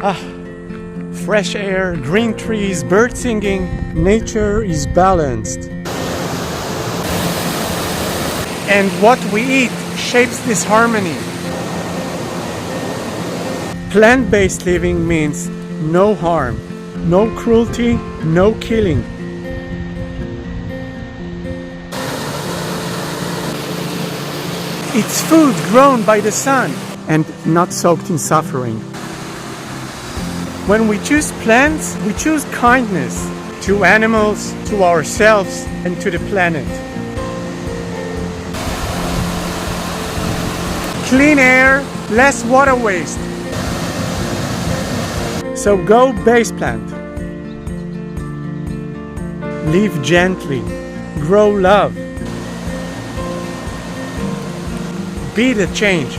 Ah, fresh air, green trees, birds singing. Nature is balanced. And what we eat shapes this harmony. Plant-based living means no harm, no cruelty, no killing. It's food grown by the sun and not soaked in suffering. When we choose plants, we choose kindness to animals, to ourselves, and to the planet. Clean air, less water waste. So go base plant. Live gently. Grow love. Be the change.